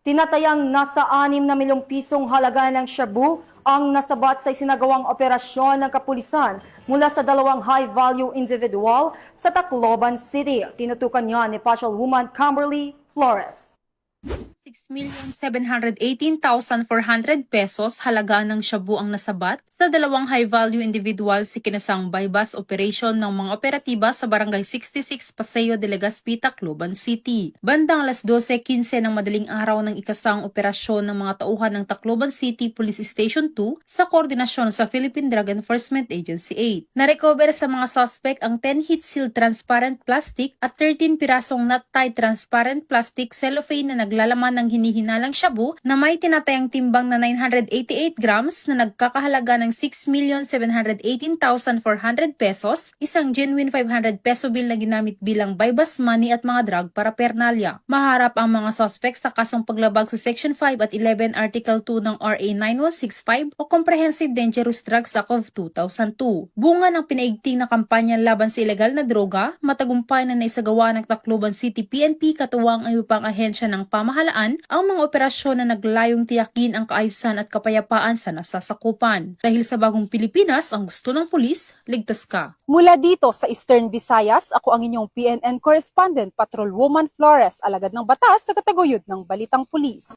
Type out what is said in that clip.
Tinatayang nasa 6 na milyong pisong halaga ng shabu ang nasabat sa isinagawang operasyon ng kapulisan mula sa dalawang high-value individual sa Tacloban City. Tinutukan niya ni Patrolwoman Kimberly Flores. 6,718,400 pesos halaga ng shabu ang nasabat sa dalawang high-value individual sa kinasang bypass operation ng mga operatiba sa Barangay 66 Paseo de Legazpi, Tacloban City. Bandang alas 12:15 ng madaling araw ng ikasang operasyon ng mga tauhan ng Tacloban City Police Station 2 sa koordinasyon sa Philippine Drug Enforcement Agency 8. Narecover sa mga suspect ang 10 heat seal transparent plastic at 13 pirasong knot-tied transparent plastic cellophane na naglalaman ng hinihinalang shabu na may tinatayang timbang na 988 grams na nagkakahalaga ng 6,718,400 pesos, isang genuine 500 peso bill na ginamit bilang bypass money at mga drug paraphernalia. Maharap ang mga suspect sa kasong paglabag sa Section 5 at 11 Article 2 ng RA 9165 o Comprehensive Dangerous Drugs Act of 2002. Bunga ng pinaigting na kampanya laban sa ilegal na droga, matagumpay na naisagawa ng Tacloban City PNP katuwang ang ibang ahensya ng pamahalaan ang mga operasyon na naglayong tiyakin ang kaayusan at kapayapaan sa nasasakupan. Dahil sa bagong Pilipinas, ang gusto ng pulis, ligtas ka. Mula dito sa Eastern Visayas, ako ang inyong PNN correspondent, Patrolwoman Flores, alagad ng batas sa kataguyod ng Balitang Pulis.